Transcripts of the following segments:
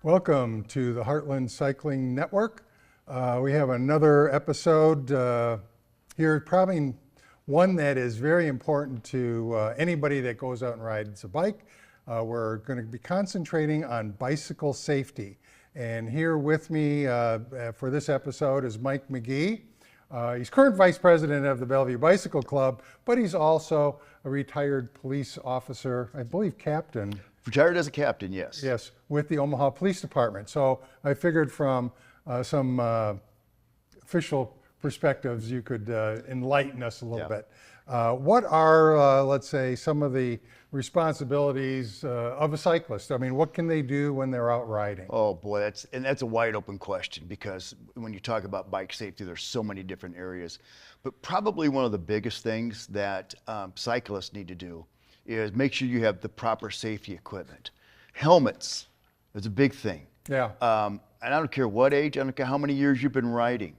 Welcome to the Heartland Cycling Network. We have another episode here, probably one that is very important to anybody that goes out and rides a bike. We're going to be concentrating on bicycle safety. And here with me for this episode is Mike McGee. He's current vice president of the Bellevue Bicycle Club, but he's also a retired police officer, I believe captain. Retired as a captain, yes. Yes, with the Omaha Police Department. So I figured from some official perspectives, you could enlighten us a little bit. What are, let's say, some of the responsibilities of a cyclist? I mean, what can they do when they're out riding? Oh boy, that's a wide open question, because when you talk about bike safety, there's so many different areas. But probably one of the biggest things that cyclists need to do is make sure you have the proper safety equipment. Helmets is a big thing. Yeah. And I don't care what age, I don't care how many years you've been riding.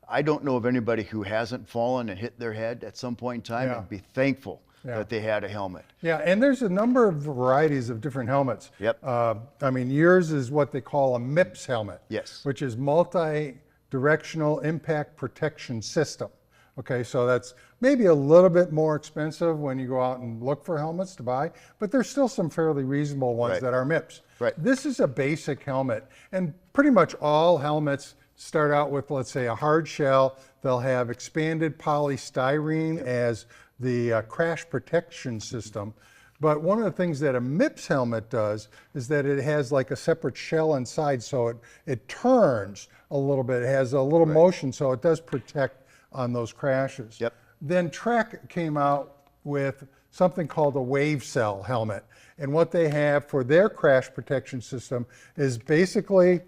I don't know of anybody who hasn't fallen and hit their head at some point in time and be thankful that they had a helmet. Yeah, and there's a number of varieties of different helmets. Yep. I mean, yours is what they call a MIPS helmet. Yes. Which is multi-directional impact protection system. Okay, so that's maybe a little bit more expensive when you go out and look for helmets to buy, but there's still some fairly reasonable ones that are MIPS. Right. This is a basic helmet, and pretty much all helmets start out with, let's say, a hard shell. They'll have expanded polystyrene as the crash protection system. But one of the things that a MIPS helmet does is that it has like a separate shell inside, so it turns a little bit. It has a little motion, so it does protect on those crashes. Yep. Then Trek came out with something called a wave cell helmet. And what they have for their crash protection system is basically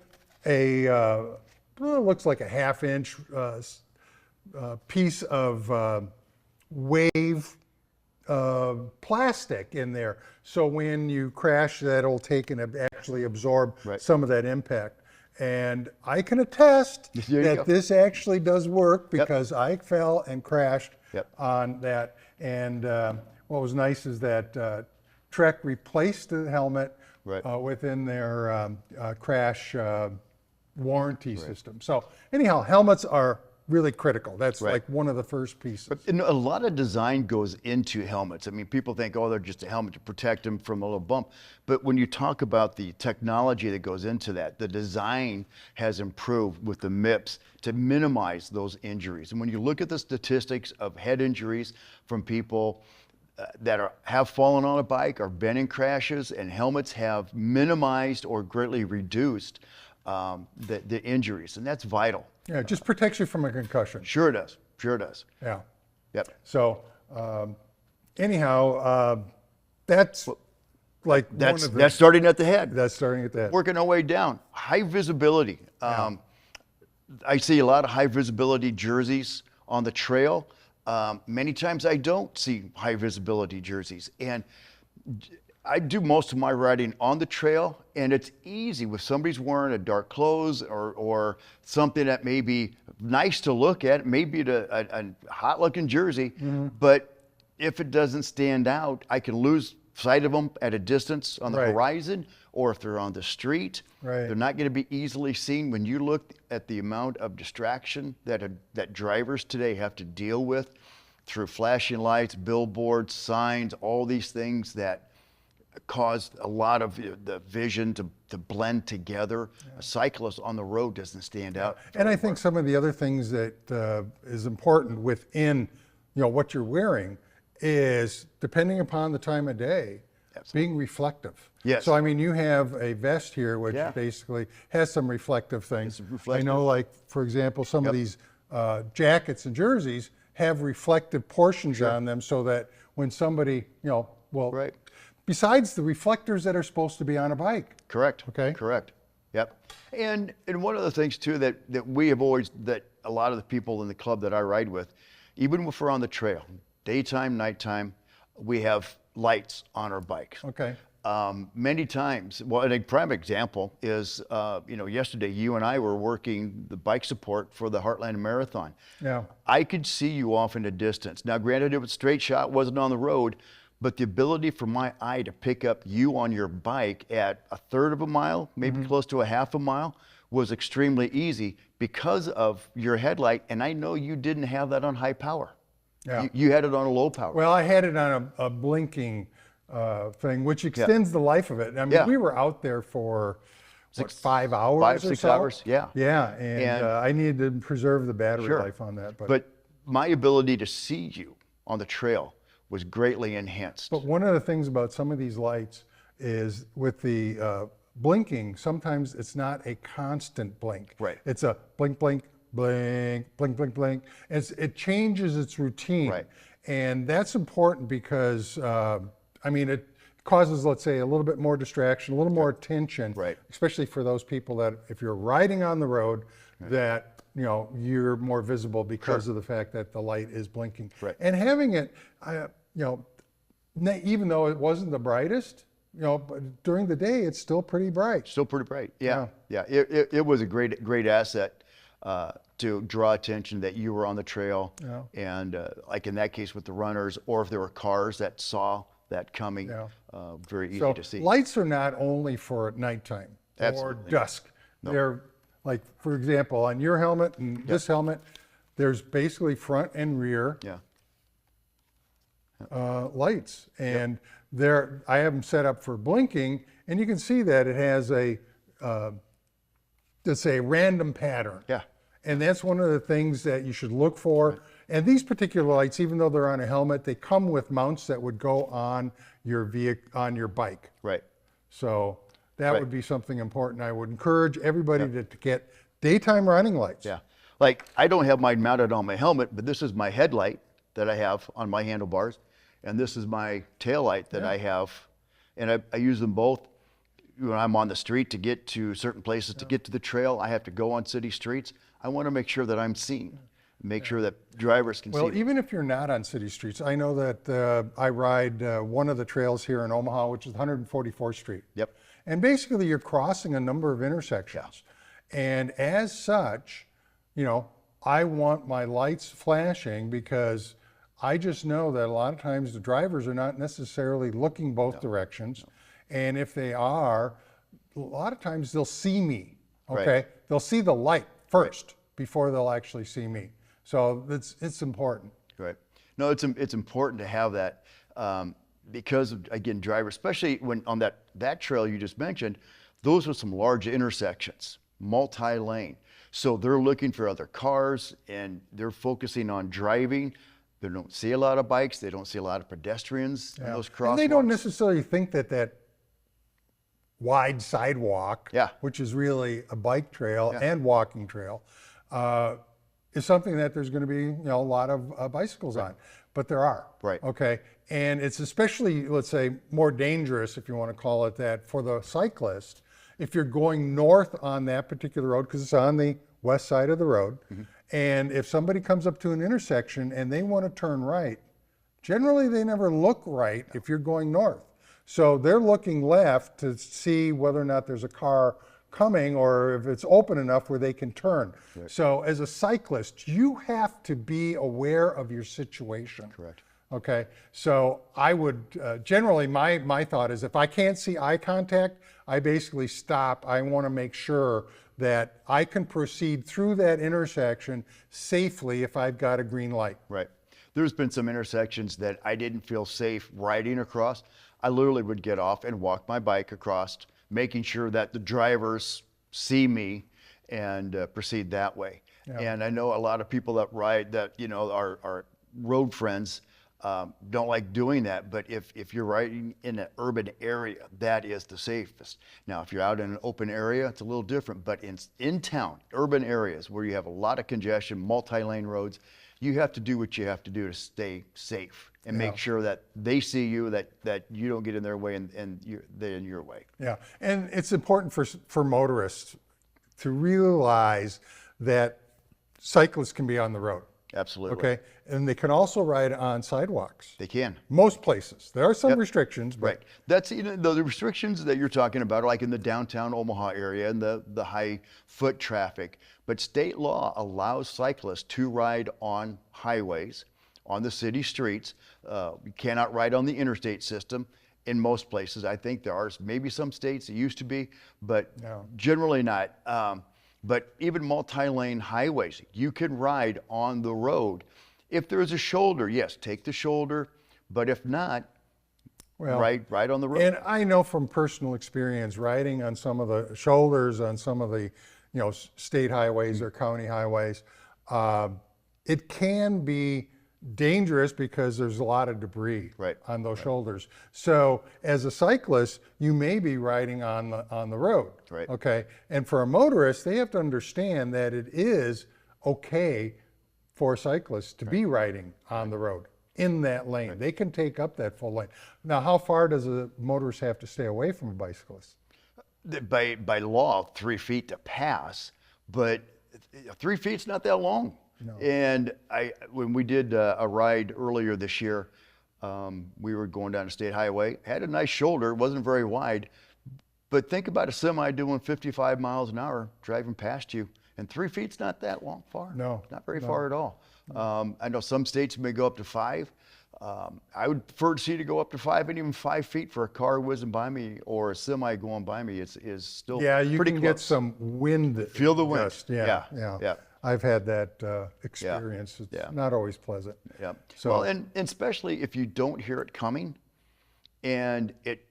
a, well, it looks like a half-inch piece of wave plastic in there. So when you crash, that'll take and actually absorb some of that impact. And I can attest that this actually does work, because I fell and crashed on that. And what was nice is that Trek replaced the helmet within their crash warranty system. So anyhow, helmets are really critical. That's like one of the first pieces. But a lot of design goes into helmets. I mean, people think, oh, they're just a helmet to protect them from a little bump. But when you talk about the technology that goes into that, the design has improved with the MIPS to minimize those injuries. And when you look at the statistics of head injuries from people that have fallen on a bike or been in crashes, and helmets have minimized or greatly reduced the injuries, and that's vital. Yeah, it just protects you from a concussion. Sure it does. Sure it does. Yeah. Yep. So anyhow, that's like that's starting at the head. That's starting at the head. Working our way down. High visibility. I see a lot of high visibility jerseys on the trail. Many times I don't see high visibility jerseys, and I do most of my riding on the trail, and it's easy if somebody's wearing a dark clothes or something that may be nice to look at, maybe a hot looking jersey, but if it doesn't stand out, I can lose sight of them at a distance on the horizon, or if they're on the street, they're not going to be easily seen. When you look at the amount of distraction that drivers today have to deal with through flashing lights, billboards, signs, all these things that caused a lot of the vision to blend together. A cyclist on the road doesn't stand out. And I think some of the other things that is important within, what you're wearing is, depending upon the time of day, being reflective. Yes. So I mean, you have a vest here which basically has some reflective things. I know, like for example, some of these jackets and jerseys have reflective portions on them, so that when somebody, besides the reflectors that are supposed to be on a bike. Correct. Okay. Correct. Yep. And one of the things too that we have always, that a lot of the people in the club that I ride with, even if we're on the trail, daytime, nighttime, we have lights on our bikes. Okay. Many times, well, a prime example is, yesterday you and I were working the bike support for the Heartland Marathon. Yeah. I could see you off in the distance. Now, granted, it was straight shot, wasn't on the road, but the ability for my eye to pick up you on your bike at a third of a mile, maybe close to a half a mile, was extremely easy because of your headlight. And I know you didn't have that on high power. Yeah. You had it on a low power. Well, I had it on a blinking thing, which extends the life of it. I mean, we were out there for 5 hours 5, or 6 so? hours, yeah. Yeah, and I needed to preserve the battery life on that. But my ability to see you on the trail was greatly enhanced. But one of the things about some of these lights is with the blinking, sometimes it's not a constant blink. Right. It's a blink, blink, blink, blink, blink, blink. It changes its routine. Right. And that's important because, I mean, it causes, let's say, a little bit more distraction, a little more attention, Right. especially for those people that if you're riding on the road, that you're more visible because of the fact that the light is blinking. Right. And having it, even though it wasn't the brightest, but during the day it's still pretty bright. Still pretty bright. Yeah. It was a great asset to draw attention that you were on the trail, and like in that case with the runners, or if there were cars that saw that coming, very easy to see. Lights are not only for at nighttime or dusk. No. They're like, for example, on your helmet and this helmet, there's basically front and rear lights, and I have them set up for blinking, and you can see that it has a let's say a random pattern. Yeah. And that's one of the things that you should look for. And these particular lights, even though they're on a helmet, they come with mounts that would go on your bike. Right. So that would be something important. I would encourage everybody to get daytime running lights. Yeah. Like, I don't have mine mounted on my helmet, but this is my headlight that I have on my handlebars, and this is my tail light that I have, and I use them both when I'm on the street to get to certain places. To get to the trail, I have to go on city streets. I want to make sure that I'm seen, make sure that drivers can see me. Well, even if you're not on city streets, I know that I ride one of the trails here in Omaha, which is 144th Street. Yep. And basically you're crossing a number of intersections. And as such, I want my lights flashing because I just know that a lot of times the drivers are not necessarily looking both directions. And if they are, a lot of times they'll see me, okay? Right. They'll see the light first before they'll actually see me. So it's important. Right. No, it's important to have that because of, again, drivers, especially when on that trail you just mentioned, those are some large intersections, multi-lane. So they're looking for other cars and they're focusing on driving. They don't see a lot of bikes. They don't see a lot of pedestrians in those crosswalks. And they don't necessarily think that wide sidewalk, which is really a bike trail and walking trail, is something that there's going to be a lot of bicycles on, but there are. Right. Okay. And it's especially, let's say, more dangerous, if you want to call it that, for the cyclist if you're going north on that particular road, because it's on the west side of the road. And if somebody comes up to an intersection and they want to turn right, generally they never look right if you're going north. So they're looking left to see whether or not there's a car coming or if it's open enough where they can turn. Right. So as a cyclist, you have to be aware of your situation. Correct. Okay, so I would, generally my thought is if I can't see eye contact, I basically stop. I want to make sure that I can proceed through that intersection safely if I've got a green light. Right. There's been some intersections that I didn't feel safe riding across. I literally would get off and walk my bike across, making sure that the drivers see me and proceed that way. Yeah. And I know a lot of people that ride that, are road friends, don't like doing that, but if you're riding in an urban area, that is the safest. Now, if you're out in an open area, it's a little different, but in town, urban areas where you have a lot of congestion, multi-lane roads, you have to do what you have to do to stay safe and make sure that they see you, that you don't get in their way and they're in your way. Yeah, and it's important for motorists to realize that cyclists can be on the road. Absolutely. Okay, and they can also ride on sidewalks. They can. Most places. There are some restrictions. But right. That's the restrictions that you're talking about are like in the downtown Omaha area and the high foot traffic. But state law allows cyclists to ride on highways, on the city streets. You cannot ride on the interstate system in most places. I think there are maybe some states that used to be, but No. generally not. But even multi-lane highways, you can ride on the road. If there's a shoulder, yes, take the shoulder, but if not, Well, ride on the road. and I know from personal experience, riding on some of the shoulders on some of the, state highways or county highways, it can be dangerous because there's a lot of debris Right, on those shoulders. So as a cyclist, you may be riding on the road. Right. Okay. And for a motorist, they have to understand that it is okay for cyclists to be riding on the road in that lane. They can take up that full lane. Now, how far does a motorist have to stay away from a bicyclist? By law, 3 feet to pass, but 3 feet's not that long. No. And when we did a ride earlier this year, we were going down a state highway, had a nice shoulder, it wasn't very wide, but think about a semi doing 55 miles an hour driving past you, and 3 feet's not that far. No, Not very far at all. I know some states may go up to 5. I would prefer to see it go up to 5 and even 5 feet for a car whizzing by me or a semi going by me. Is still Yeah, you pretty can close. get some wind. Feel the wind. gust. Yeah, Yeah. I've had that experience. It's Yeah. not always pleasant. Yeah. So- Well, and especially if you don't hear it coming, and it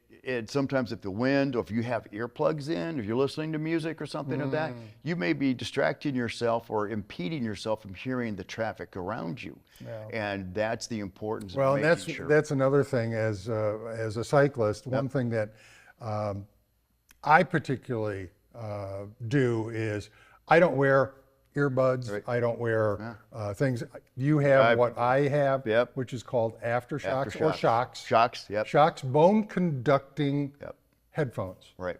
sometimes if the wind, or if you have earplugs in, if you're listening to music or something of that, you may be distracting yourself or impeding yourself from hearing the traffic around you. Yeah. And that's the importance Well, of and making sure. that's another thing as a cyclist. One thing that I particularly do is I don't wear earbuds. Right. I don't wear things. You have what I have, Yep. which is called aftershocks or Aftershocks. shocks. Shocks, yep. Shocks, bone conducting Yep. headphones. Right.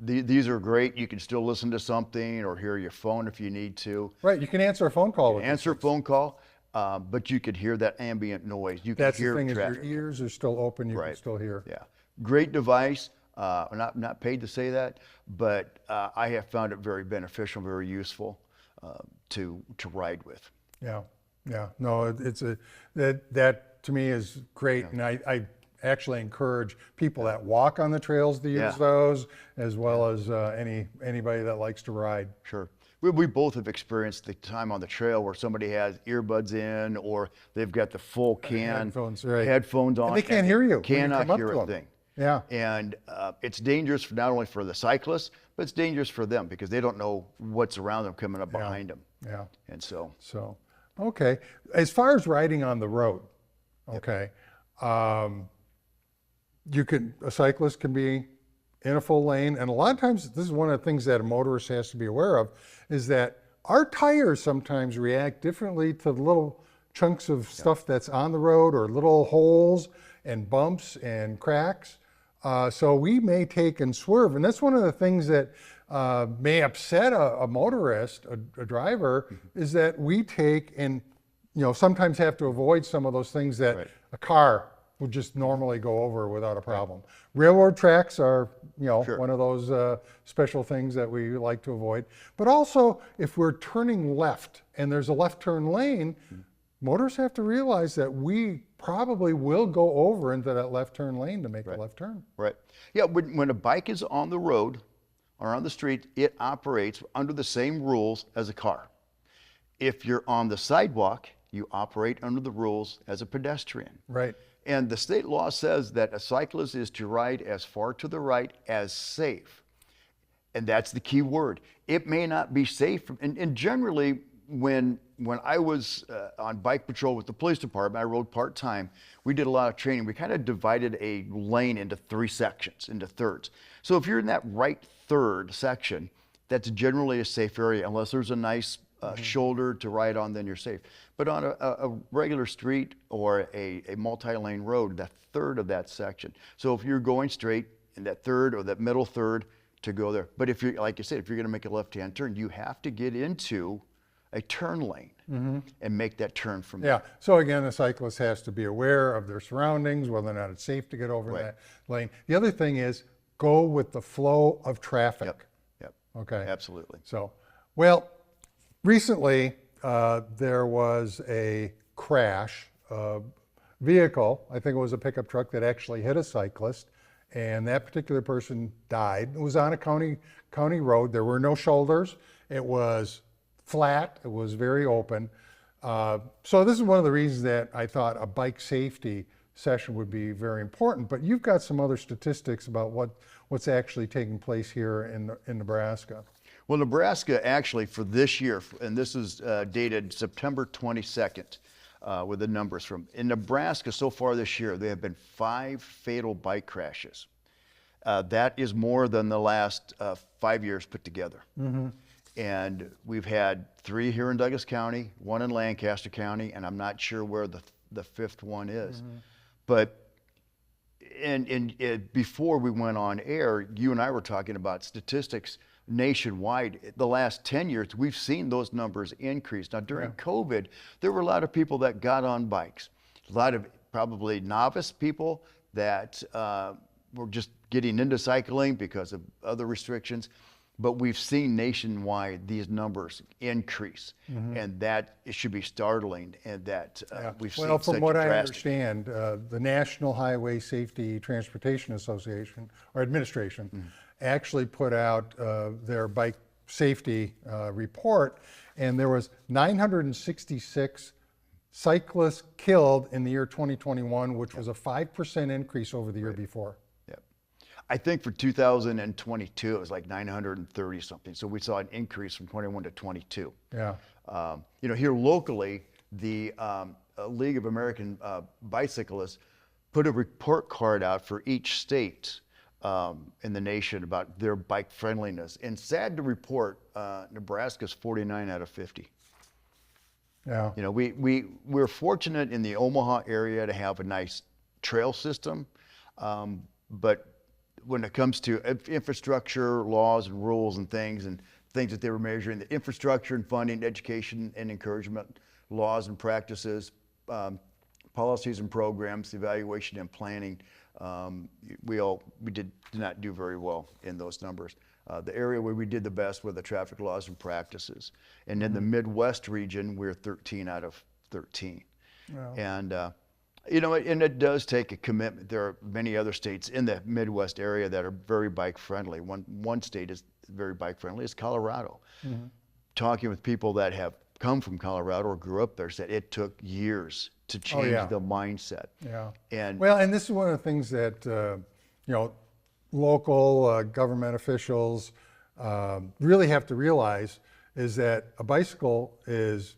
These are great. You can still listen to something or hear your phone if you need to. Right, you can answer a phone call with Answer a phone call, but you could hear that ambient noise. You can That's hear the thing traffic. is your ears are still open. You can Right. still hear. Yeah, great device. Not paid to say that, but I have found it very beneficial, very useful to ride with. Yeah, yeah. No, that to me is great, and I actually encourage people that walk on the trails to use Yeah. those, as well as anybody that likes to ride. Sure. We both have experienced the time on the trail where somebody has earbuds in, or they've got the full Headphones, right. headphones on. And they can't hear you when you Cannot come up hear to a 'em. thing. Yeah. And it's dangerous not only for the cyclists, but it's dangerous for them because they don't know what's around them coming up behind them. Yeah. And so, So, okay. As far as riding on the road, okay, a cyclist can be in a full lane, and a lot of times this is one of the things that a motorist has to be aware of, is that our tires sometimes react differently to the little chunks of stuff that's on the road, or little holes and bumps and cracks. So we may take and swerve, and that's one of the things that may upset a motorist, a driver, is that we take and sometimes have to avoid some of those things that Right. a car would just normally go over without a problem. Railroad tracks are Sure. one of those special things that we like to avoid. But also, if we're turning left and there's a left turn lane, motorists have to realize that we probably will go over into that left turn lane to make a left turn. right. Yeah, when a bike is on the road or on the street, it operates under the same rules as a car. If you're on the sidewalk, you operate under the rules as a pedestrian. Right. And the state law says that a cyclist is to ride as far to the right as safe. And that's the key word. It may not be safe. And generally, when I was on bike patrol with the police department, I rode part-time, we did a lot of training. We kind of divided a lane into 3 sections, into thirds. So if you're in that right third section, that's generally a safe area, unless there's a nice shoulder to ride on, then you're safe. But on a regular street or a multi-lane road, that third of that section. So if you're going straight in that third or that middle third, to go there. But if you're, like you said, if you're going to make a left-hand turn, you have to get into a turn lane and make that turn from there. Yeah. So again, the cyclist has to be aware of their surroundings, whether or not it's safe to get over Right. that lane. The other thing is go with the flow of traffic. Yep. Okay. Absolutely. So, well, recently there was a crash. Vehicle, I think it was a pickup truck that actually hit a cyclist, and that particular person died. It was on a county road. There were no shoulders. It was flat. It was very open. So this is one of the reasons that I thought a bike safety session would be very important. But you've got some other statistics about what's actually taking place here in Nebraska. Well, Nebraska actually for this year, and this is dated September 22nd, with the numbers in Nebraska so far this year, there have been 5 fatal bike crashes. That is more than the last 5 years put together. Mm-hmm. And we've had 3 here in Douglas County, 1 in Lancaster County, and I'm not sure where the 5th one is. Mm-hmm. But before we went on air, you and I were talking about statistics nationwide. The last 10 years, we've seen those numbers increase. Now, during COVID, there were a lot of people that got on bikes, a lot of probably novice people that were just getting into cycling because of other restrictions. But we've seen nationwide these numbers increase, and that it should be startling. And that we've seen. Well, from such what I drastic... understand, the National Highway Safety Transportation Association or Administration actually put out their bike safety report, and there was 966 cyclists killed in the year 2021, which was a 5% increase over the year before. I think for 2022, it was like 930 something. So we saw an increase from 21 to 22. Yeah. Here locally, the League of American Bicyclists put a report card out for each state in the nation about their bike friendliness. And sad to report, Nebraska's 49 out of 50. Yeah. We're fortunate in the Omaha area to have a nice trail system, but when it comes to infrastructure, laws and rules and things that they were measuring, the infrastructure and funding, education and encouragement, laws and practices, policies and programs, evaluation and planning, we did not do very well in those numbers. The area where we did the best were the traffic laws and practices. And in the Midwest region, we're 13 out of 13. Wow. And and it does take a commitment. There are many other states in the Midwest area that are very bike friendly. One state is very bike friendly, is Colorado. Mm-hmm. Talking with people that have come from Colorado or grew up there said it took years to change the mindset. Yeah. And this is one of the things that local government officials really have to realize is that a bicycle is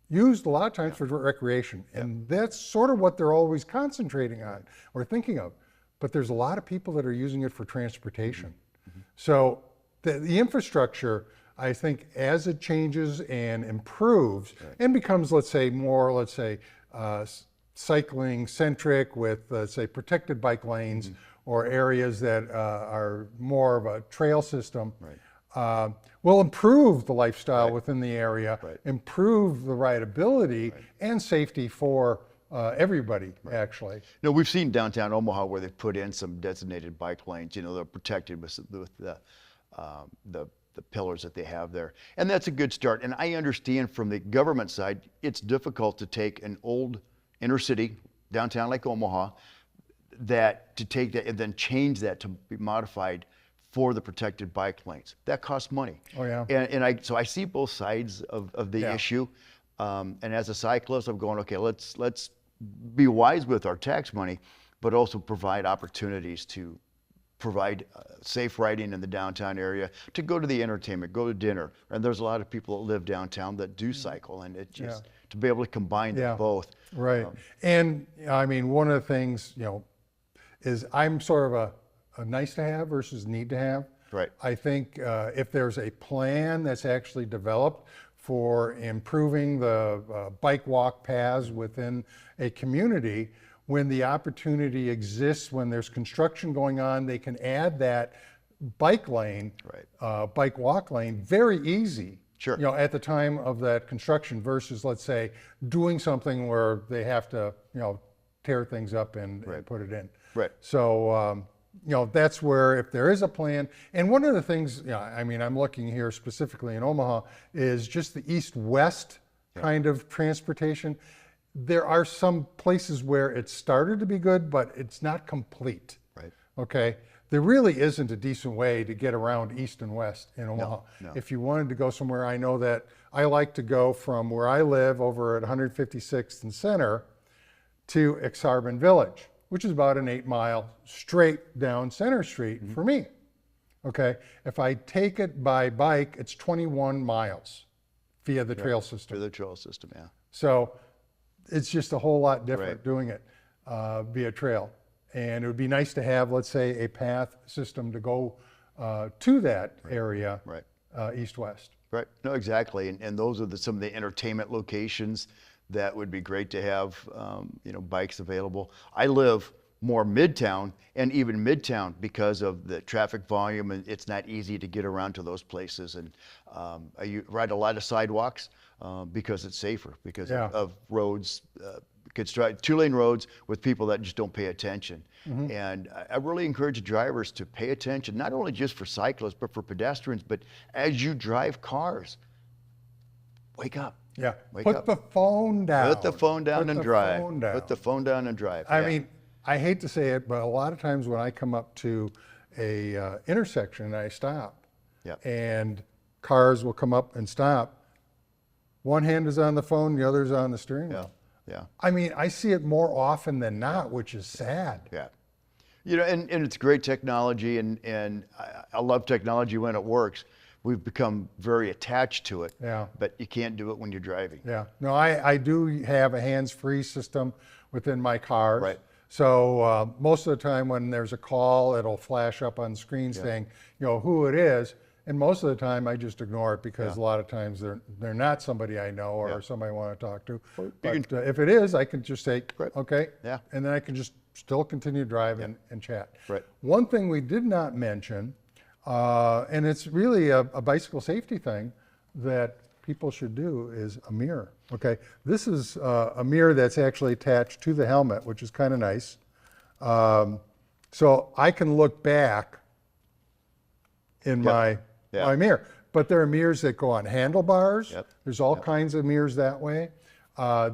used a lot of times for recreation. And that's sort of what they're always concentrating on or thinking of. But there's a lot of people that are using it for transportation. Mm-hmm. So the infrastructure, I think, as it changes and improves and becomes, more cycling centric with, say, protected bike lanes or areas that are more of a trail system. Right. Will improve the lifestyle within the area, improve the rideability and safety for everybody, actually. We've seen downtown Omaha where they've put in some designated bike lanes. They're protected with the pillars that they have there. And that's a good start. And I understand from the government side, it's difficult to take an old inner city, downtown like Omaha, to take that and then change that to be modified for the protected bike lanes. That costs money. Oh yeah. And so I see both sides of the issue. And as a cyclist, I'm going, okay, let's be wise with our tax money, but also provide opportunities to provide safe riding in the downtown area, to go to the entertainment, go to dinner. And there's a lot of people that live downtown that do cycle, and it just to be able to combine them both. Right. And one of the things, is I'm sort of a nice to have versus need to have. Right. I think if there's a plan that's actually developed for improving the bike walk paths within a community, when the opportunity exists, when there's construction going on, they can add that bike lane, bike walk lane, very easy. Sure. At the time of that construction versus, let's say, doing something where they have to, tear things up and put it in. Right. So, that's where if there is a plan, and one of the things, I'm looking here specifically in Omaha, is just the east-west kind of transportation. there are some places where it started to be good, but it's not complete. Right. Okay. There really isn't a decent way to get around east and west in Omaha. no. If you wanted to go somewhere, I know that I like to go from where I live over at 156th and Center to Exarban Village, which is about an 8-mile straight down Center Street for me. Okay. If I take it by bike, it's 21 miles via the trail system. Through the trail system, yeah. So it's just a whole lot different Right. doing it via trail. And it would be nice to have, let's say, a path system to go to that area, Right. east-west. Right. No, exactly. And those are some of the entertainment locations that would be great to have, bikes available. I live more midtown, and even midtown, because of the traffic volume, and it's not easy to get around to those places. And I ride a lot of sidewalks because it's safer, because Yeah. of roads, two-lane roads with people that just don't pay attention. Mm-hmm. And I really encourage drivers to pay attention, not only just for cyclists, but for pedestrians. But as you drive cars, wake up. Yeah. Wake Put up. the phone down. Put the phone down Put and the drive. phone down. Put the phone down and drive. I Yeah. mean, I hate to say it, but a lot of times when I come up to a intersection, I stop. Yeah. And cars will come up and stop. One hand is on the phone, the other's on the steering wheel. Yeah. I mean, I see it more often than not, which is sad. Yeah. And it's great technology, and I love technology when it works. We've become very attached to it. Yeah. But you can't do it when you're driving. Yeah. No, I do have a hands-free system within my cars. Right. So most of the time when there's a call, it'll flash up on the screen saying, who it is. And most of the time I just ignore it because a lot of times they're not somebody I know or somebody I want to talk to. But if it is, I can just say, okay. Yeah. And then I can just still continue to drive and chat. Right. One thing we did not mention, and it's really a bicycle safety thing that people should do, is a mirror. Okay, this is a mirror that's actually attached to the helmet, which is kind of nice. So I can look back in my mirror. But there are mirrors that go on handlebars. Yep. There's all kinds of mirrors that way.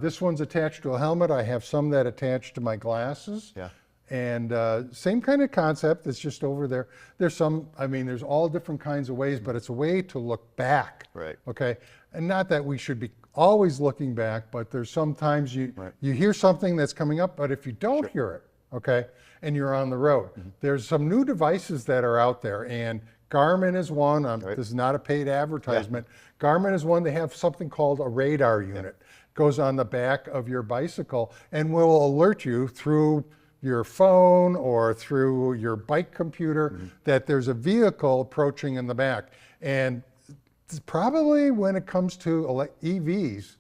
This one's attached to a helmet. I have some that attach to my glasses. Yeah. And same kind of concept, it's just over there. There's there's all different kinds of ways, but it's a way to look back. Right. Okay. And not that we should be always looking back, but there's sometimes you hear something that's coming up, but if you don't hear it, okay, and you're on the road, there's some new devices that are out there, and Garmin is one. This is not a paid advertisement. Garmin is one. They have something called a radar unit. Goes on the back of your bicycle and will alert you through your phone or through your bike computer that there's a vehicle approaching in the back. And probably when it comes to EVs,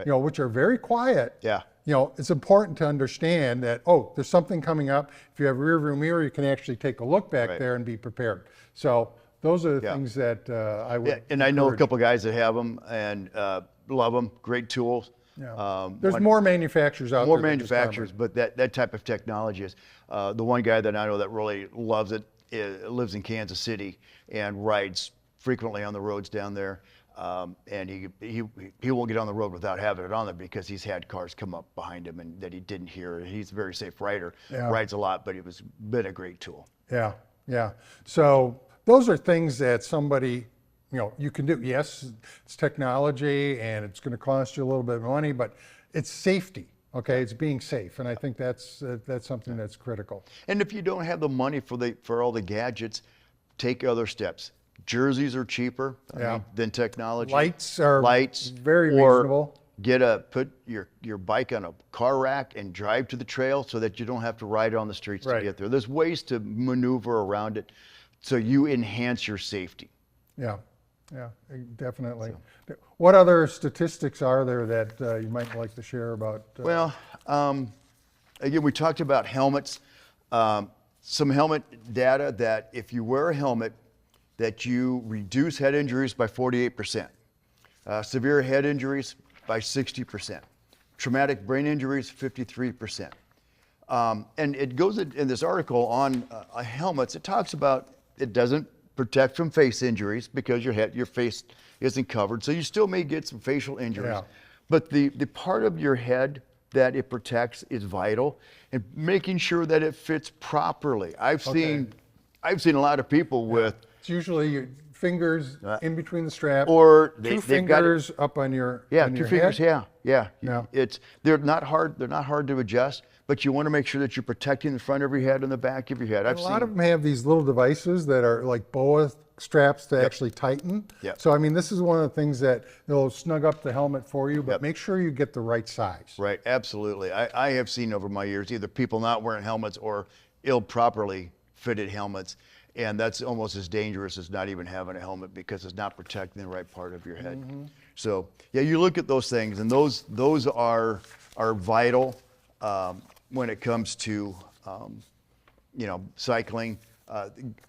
which are very quiet, it's important to understand that, there's something coming up. If you have a rear view mirror, you can actually take a look back there and be prepared. So those are the things that I would and I know a encourage. couple guys that have them and love them. Great tools. Yeah. There's more manufacturers out there. More than just manufacturers, Garmin. but that type of technology is the one guy that I know that really loves it. Lives in Kansas City and rides frequently on the roads down there. And he won't get on the road without having it on there because he's had cars come up behind him and that he didn't hear. He's a very safe rider. Rides a lot, but it's been a great tool. Yeah, yeah. So those are things that somebody, you can do. Yes, it's technology and it's going to cost you a little bit of money, but it's safety. Okay, it's being safe, and I think that's something that's critical. And if you don't have the money for all the gadgets, take other steps. Jerseys are cheaper than technology. Lights are very or reasonable. Put your bike on a car rack and drive to the trail so that you don't have to ride it on the streets to get there. There's ways to maneuver around it so you enhance your safety. Yeah, definitely. So. What other statistics are there that you might like to share about? Well, again, we talked about helmets. Some helmet data that if you wear a helmet, that you reduce head injuries by 48%, severe head injuries by 60%, traumatic brain injuries 53%. And it goes in this article on helmets. It talks about it doesn't protect from face injuries because your face isn't covered, so you still may get some facial injuries. But the part of your head that it protects is vital, and making sure that it fits properly. I've seen a lot of people with It's usually your fingers in between the strap, or two they've got it, fingers up on your on two your fingers, head. yeah. Yeah. They're not hard to adjust, but you want to make sure that you're protecting the front of your head and the back of your head. And a lot of them have these little devices that are like boa straps to actually tighten. Yep. So I mean, this is one of the things that they'll snug up the helmet for you, but make sure you get the right size. Right, absolutely. I have seen over my years either people not wearing helmets or properly fitted helmets, and that's almost as dangerous as not even having a helmet because it's not protecting the right part of your head. So yeah, you look at those things, and those are vital when it comes to cycling.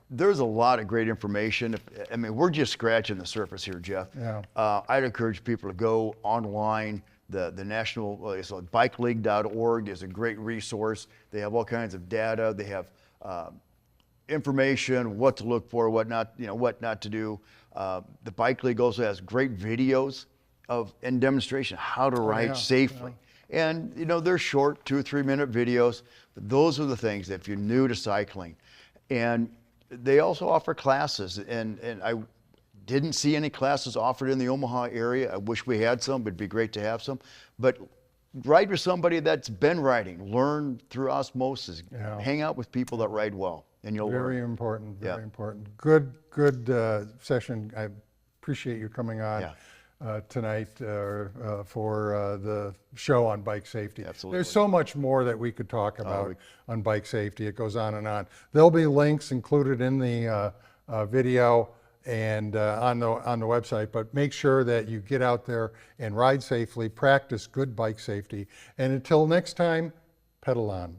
There's a lot of great information. I mean, we're just scratching the surface here, Jeff. Yeah. I'd encourage people to go online. The national bikeleague.org is a great resource. They have all kinds of data. They have information, what to look for, what not to do. The Bike League also has great videos and demonstration how to ride safely. And they're short 2 or 3 minute videos, but those are the things that if you're new to cycling. And they also offer classes, and I didn't see any classes offered in the Omaha area. I wish we had some, it'd be great to have some. But ride with somebody that's been riding, learn through osmosis, hang out with people that ride well, and you'll learn. Very important, very important. Good session. I appreciate you coming on tonight for the show on bike safety. Absolutely. There's so much more that we could talk about on bike safety. It goes on and on. There'll be links included in the video and on the website, but make sure that you get out there and ride safely, practice good bike safety. And until next time, pedal on.